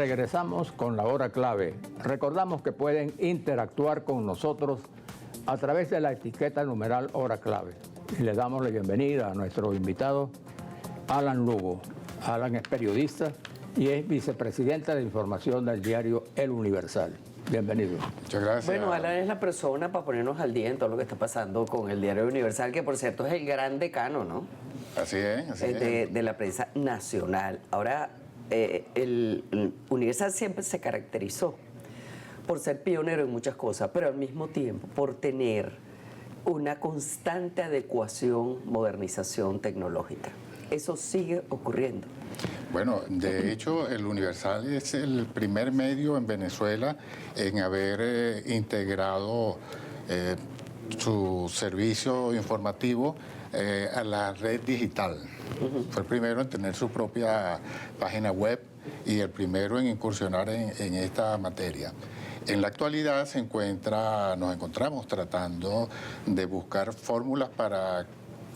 regresamos con la hora clave. Recordamos que pueden interactuar con nosotros a través de la etiqueta numeral hora clave. Y le damos la bienvenida a nuestro invitado, Alan Lugo. Alan es periodista y es vicepresidenta de información del diario El Universal. Bienvenido. Muchas gracias. Bueno, Alan es la persona para ponernos al día en todo lo que está pasando con el diario Universal, que por cierto es el gran decano, ¿no? Así es. De la prensa nacional. Ahora, el Universal siempre se caracterizó por ser pionero en muchas cosas, pero al mismo tiempo por tener una constante adecuación, modernización tecnológica. Eso sigue ocurriendo. Bueno, de hecho, el Universal es el primer medio en Venezuela en haber integrado su servicio informativo a la red digital. Fue el primero en tener su propia página web y el primero en incursionar en esta materia. En la actualidad nos encontramos tratando de buscar fórmulas para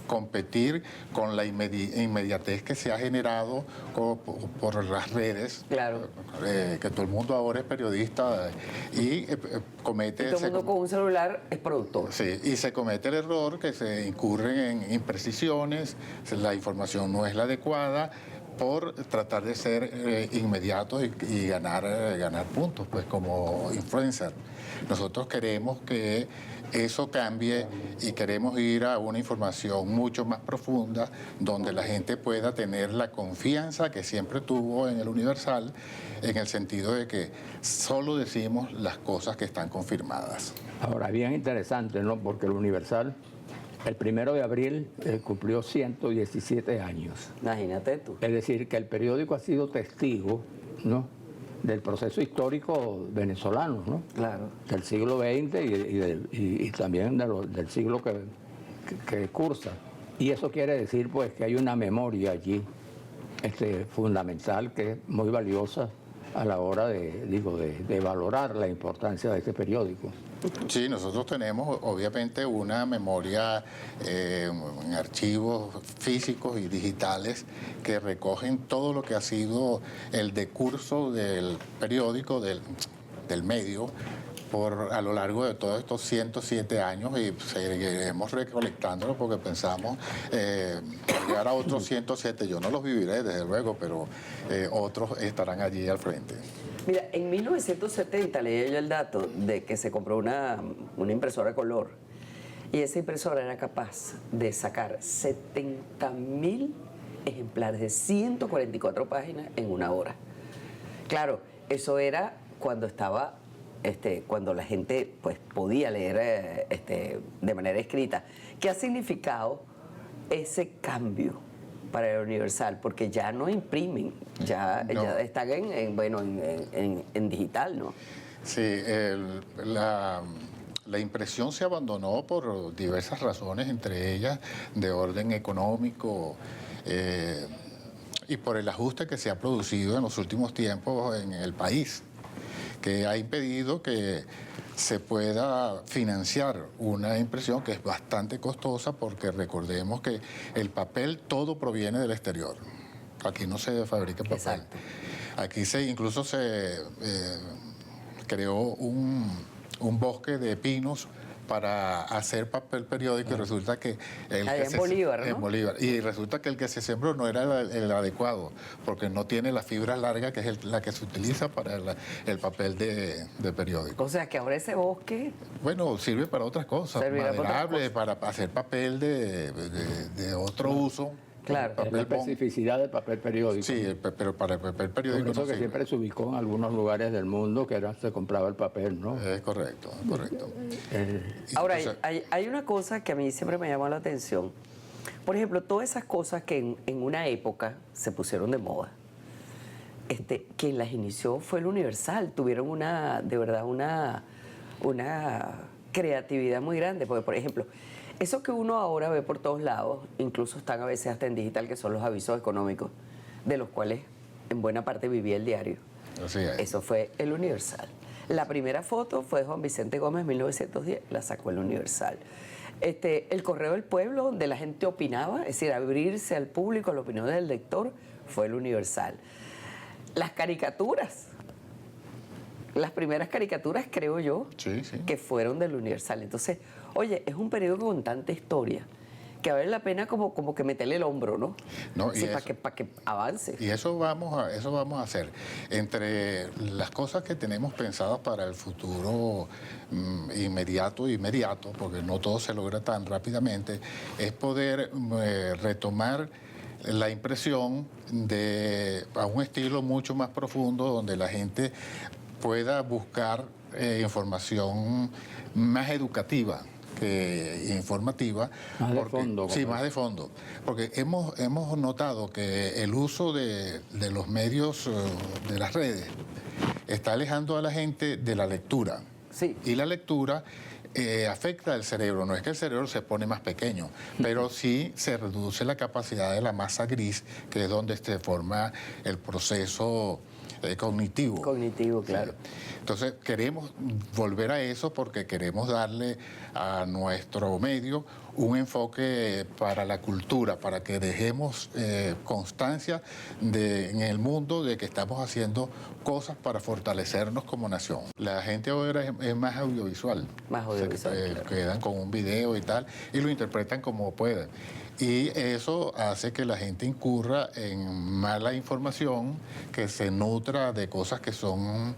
competir con la inmediatez que se ha generado por las redes. Claro. Que todo el mundo ahora es periodista y comete... Y todo el mundo con un celular es productor. Sí, y se comete el error que se incurre en imprecisiones, la información no es la adecuada, por tratar de ser inmediatos y ganar puntos, pues como influencer. Nosotros queremos que eso cambie y queremos ir a una información mucho más profunda, donde la gente pueda tener la confianza que siempre tuvo en el Universal, en el sentido de que solo decimos las cosas que están confirmadas. Ahora, bien interesante, ¿no? Porque el Universal, el 1 de abril, cumplió 117 años. Imagínate tú. Es decir, que el periódico ha sido testigo, ¿no?, del proceso histórico venezolano, ¿no? Claro. Del siglo XX y también del siglo que cursa. Y eso quiere decir, pues, que hay una memoria allí fundamental, que es muy valiosa a la hora de valorar la importancia de este periódico. Sí, nosotros tenemos obviamente una memoria en archivos físicos y digitales que recogen todo lo que ha sido el decurso del periódico, del medio, a lo largo de todos estos 107 años, y seguiremos recolectándolo porque pensamos llegar a otros 107. Yo no los viviré, desde luego, pero otros estarán allí al frente. Mira, en 1970 leí yo el dato de que se compró una impresora color, y esa impresora era capaz de sacar 70.000 ejemplares de 144 páginas en una hora. Claro, eso era cuando estaba, cuando la gente pues podía leer de manera escrita. ¿Qué ha significado ese cambio para el Universal? Porque ya no imprimen, ya están en digital, ¿no? Sí, la impresión se abandonó por diversas razones, entre ellas de orden económico y por el ajuste que se ha producido en los últimos tiempos en el país, que ha impedido que se pueda financiar una impresión que es bastante costosa, porque recordemos que el papel todo proviene del exterior. Aquí no se fabrica papel. Exacto. Aquí incluso se creó un bosque de pinos para hacer papel periódico, y resulta que en Bolívar, ¿no? En Bolívar. Y resulta que el que se sembró no era el adecuado, porque no tiene la fibra larga que es la que se utiliza para el papel de periódico. O sea que ahora ese bosque... Bueno, sirve para otras cosas, maderable, para hacer papel de otro uso. Claro, es la especificidad del papel periódico. Sí, pero para el papel periódico por eso no que sirve. siempre se ubicó en algunos lugares del mundo que se compraba el papel, ¿no? Es correcto, es correcto. Ahora, hay una cosa que a mí siempre me llamó la atención. Por ejemplo, todas esas cosas que en una época se pusieron de moda, quien las inició fue el Universal. Tuvieron de verdad una creatividad muy grande. Porque, por ejemplo, eso que uno ahora ve por todos lados, incluso están a veces hasta en digital, que son los avisos económicos, de los cuales en buena parte vivía el diario. Así es. Eso fue el Universal. La primera foto fue de Juan Vicente Gómez en 1910, la sacó el Universal. El Correo del Pueblo, donde la gente opinaba, es decir, abrirse al público, a la opinión del lector, fue el Universal. Las caricaturas, las primeras caricaturas, creo yo, Sí, sí. que fueron del Universal. Entonces, oye, es un periódico con tanta historia que vale la pena como que meterle el hombro, ¿no? No, y Sí, para eso- que avance. Y eso vamos a hacer. Entre las cosas que tenemos pensadas para el futuro inmediato, porque no todo se logra tan rápidamente, es poder retomar la impresión a un estilo mucho más profundo donde la gente pueda buscar información más educativa que informativa. Más de fondo, Sí, como más de fondo. Porque hemos notado que el uso de los medios, de las redes, está alejando a la gente de la lectura. Sí. Y la lectura afecta al cerebro. No es que el cerebro se pone más pequeño, pero sí se reduce la capacidad de la masa gris, que es donde se forma el proceso cognitivo. Cognitivo, claro. Sí. Entonces queremos volver a eso porque queremos darle a nuestro medio un enfoque para la cultura, para que dejemos constancia en el mundo de que estamos haciendo cosas para fortalecernos como nación. La gente ahora es más audiovisual. Más audiovisual, claro. Quedan con un video y tal, y lo interpretan como pueden. Y eso hace que la gente incurra en mala información, que se nutra de cosas que son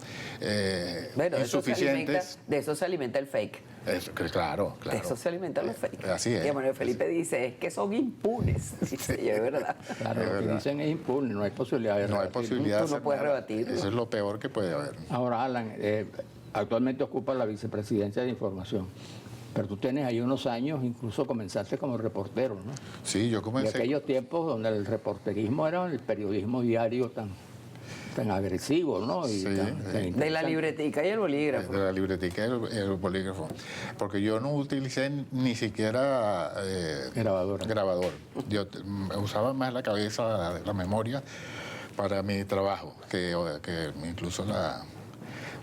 Bueno, insuficientes. de eso se alimenta el fake. Eso, claro, De claro. eso se alimentan los fake. Así es. Y Manuel Felipe dice, es que son impunes. Dice yo, es verdad. Claro, Es lo que verdad. dicen es impune, no hay posibilidad de No hay rebatirlo. posibilidad de Tú no hacer puedes nada. rebatirlo. Eso es lo peor que puede haber. Ahora, Alan, actualmente ocupa la vicepresidencia de información, pero tú tienes ahí unos años, incluso comenzaste como reportero, ¿no? Sí, yo De comencé. aquellos tiempos donde el reporterismo era el periodismo diario tan agresivo, ¿no? Y Sí, tan De la interesante. libretica y el bolígrafo. De la libretica y el bolígrafo. Porque yo no utilicé ni siquiera Grabadora. grabador. Yo usaba más la cabeza, la memoria, para mi trabajo, que incluso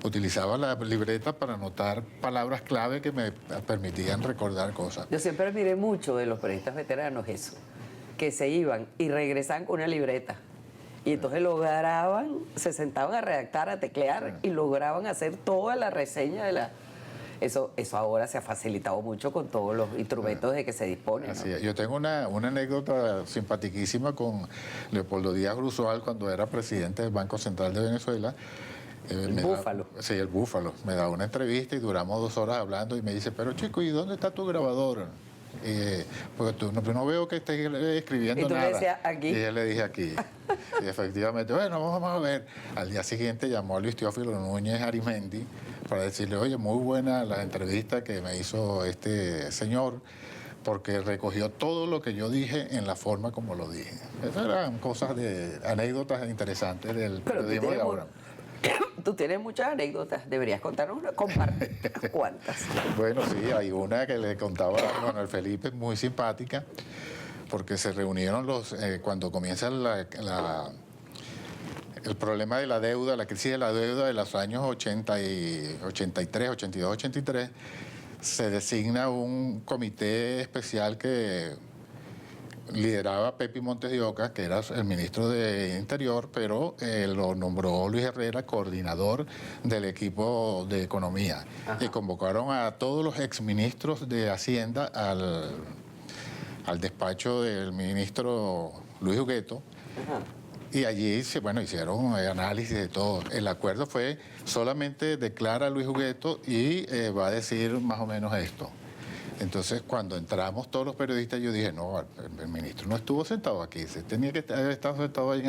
utilizaba la libreta para anotar palabras clave que me permitían recordar cosas. Yo siempre admiré mucho de los periodistas veteranos eso, que se iban y regresaban con una libreta. Y entonces lograban, se sentaban a redactar, a teclear y lograban hacer toda la reseña de la... Eso ahora se ha facilitado mucho con todos los instrumentos de que se disponen, ¿no? Así es. Yo tengo una anécdota simpaticísima con Leopoldo Díaz Grusual cuando era presidente del Banco Central de Venezuela. El Búfalo. Sí, el Búfalo. Me da una entrevista y duramos 2 horas hablando y me dice, pero chico, ¿y dónde está tu grabador? Pues tú no veo que estés escribiendo Y tú le nada. decías, aquí. Y yo le dije aquí. Y efectivamente, bueno, vamos a ver. Al día siguiente llamó a Luis Teófilo Núñez Arimendi para decirle, oye, muy buena la entrevista que me hizo este señor, porque recogió todo lo que yo dije en la forma como lo dije. Esas eran cosas anécdotas interesantes del Pero tú periodismo de tienes, ahora. tú tienes muchas anécdotas, deberías contarnos una, comparte cuántas. Bueno, sí, hay una que le contaba a Manuel Felipe, muy simpática, porque se reunieron cuando comienza el problema de la deuda, la crisis de la deuda de los años 83, 82, 83, se designa un comité especial que lideraba Pepi Montes de Oca, que era el ministro de Interior, pero lo nombró Luis Herrera coordinador del equipo de Economía. Ajá. Y convocaron a todos los exministros de Hacienda al despacho del ministro Luis Hugueto. Ajá. Y allí hicieron análisis de todo. El acuerdo fue solamente declara a Luis Hugueto y va a decir más o menos esto. Entonces, cuando entramos todos los periodistas, yo dije, no, el ministro no estuvo sentado aquí, se tenía que haber estado sentado ahí en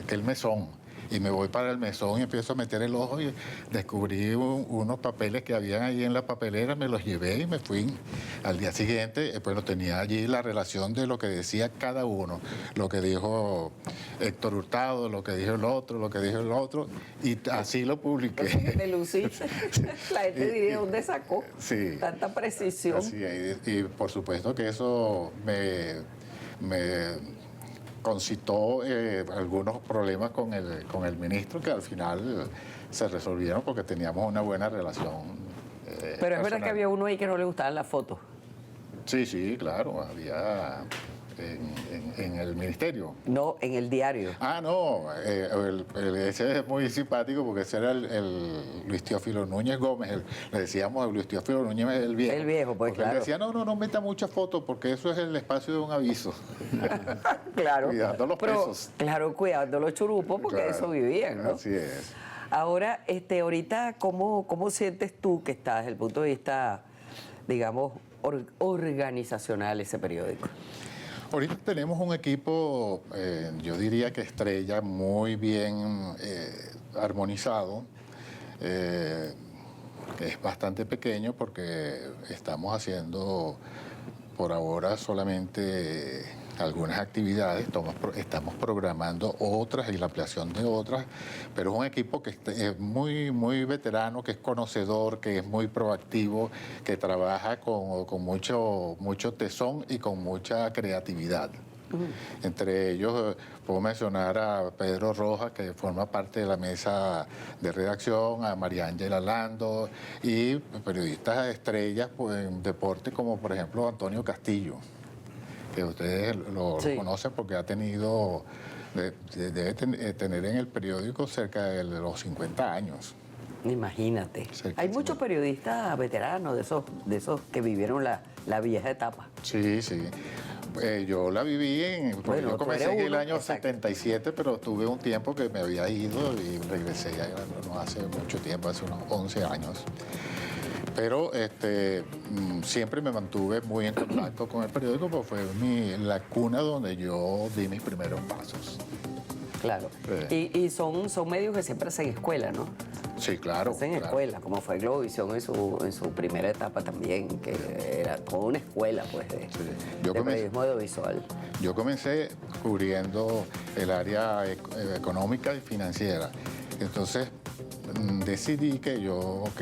aquel mesón. Y me voy para el mesón y empiezo a meter el ojo y descubrí unos papeles que habían ahí en la papelera, me los llevé y me fui. Al día siguiente, pues tenía allí la relación de lo que decía cada uno, lo que dijo Héctor Hurtado, lo que dijo el otro, lo que dijo el otro, y así lo publiqué. Te luciste. La gente diría, ¿dónde sacó Sí. tanta precisión? Así es, y por supuesto que eso me concitó algunos problemas con el ministro que al final se resolvieron porque teníamos una buena relación. Pero es verdad personal. que había uno ahí que no le gustaban las fotos. Sí, claro, había en el ministerio. No, en el diario. Ah, no, ese es muy simpático porque ese era el Luis Teófilo Núñez Gómez, le decíamos Luis Teófilo Núñez el viejo. El viejo, pues porque claro. Él decía, no meta muchas fotos porque eso es el espacio de un aviso. Claro. Cuidando los presos. Claro, cuidando los churupos porque Claro, eso vivían, ¿no? Así es. Ahora, ahorita, ¿cómo sientes tú que está desde el punto de vista, digamos, organizacional ese periódico? Ahorita tenemos un equipo, yo diría que estrella, muy bien armonizado. Es bastante pequeño porque estamos haciendo por ahora solamente algunas actividades, estamos programando otras y la ampliación de otras, pero es un equipo que es muy veterano, que es conocedor, que es muy proactivo, que trabaja con mucho tesón y con mucha creatividad. Entre ellos puedo mencionar a Pedro Rojas, que forma parte de la mesa de redacción, a María Ángela Lando y periodistas estrellas pues, en deporte como por ejemplo Antonio Castillo, que ustedes lo conocen porque ha tenido, debe tener en el periódico cerca de los 50 años. Imagínate. Hay muchos periodistas veteranos de esos que vivieron la vieja etapa. Sí. Yo la viví Bueno, yo comencé en el año exacto. 77, pero tuve un tiempo que me había ido y regresé ya no hace mucho tiempo, hace unos 11 años. Pero siempre me mantuve muy en contacto con el periódico porque fue la cuna donde yo di mis primeros pasos. Claro. Y son medios que siempre hacen escuela, ¿no? Sí, claro. Hacen escuela, como fue Globovisión en su primera etapa también, que era toda una escuela pues, de periodismo audiovisual. Yo comencé cubriendo el área económica y financiera. Entonces decidí que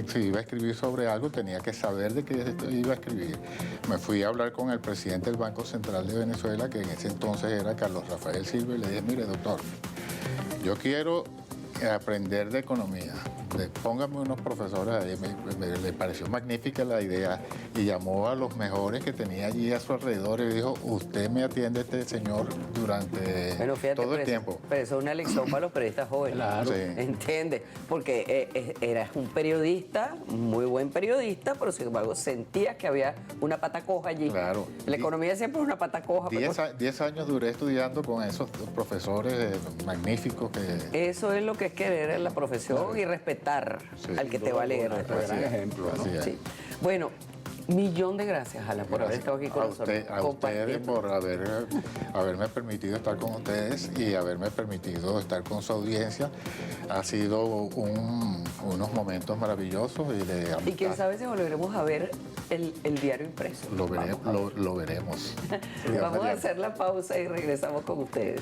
si iba a escribir sobre algo tenía que saber de qué iba a escribir. Me fui a hablar con el presidente del Banco Central de Venezuela, que en ese entonces era Carlos Rafael Silva, y le dije, mire doctor, yo quiero aprender de economía. Póngame unos profesores ahí, le pareció magnífica la idea y llamó a los mejores que tenía allí a su alrededor y dijo, usted me atiende a este señor durante todo el tiempo. Pero eso es una lección para los periodistas jóvenes. Claro. Sí. ¿Entiendes? Porque eras un periodista, muy buen periodista, pero sin embargo sentías que había una pata coja allí. Claro. La economía siempre es una pata coja. 10 años duré estudiando con esos profesores magníficos que... Eso es lo que es querer en la profesión y respetar al que te va a leer después. Gran ejemplo, ¿no? Así es. Sí. Bueno, millón de gracias, Alan, por haber estado aquí con nosotros. A ustedes por haberme permitido estar con ustedes y haberme permitido estar con su audiencia. Ha sido unos momentos maravillosos y de amistad. Y quién sabe si volveremos a ver el diario impreso. Lo veremos. Vamos a hacer la pausa y regresamos con ustedes.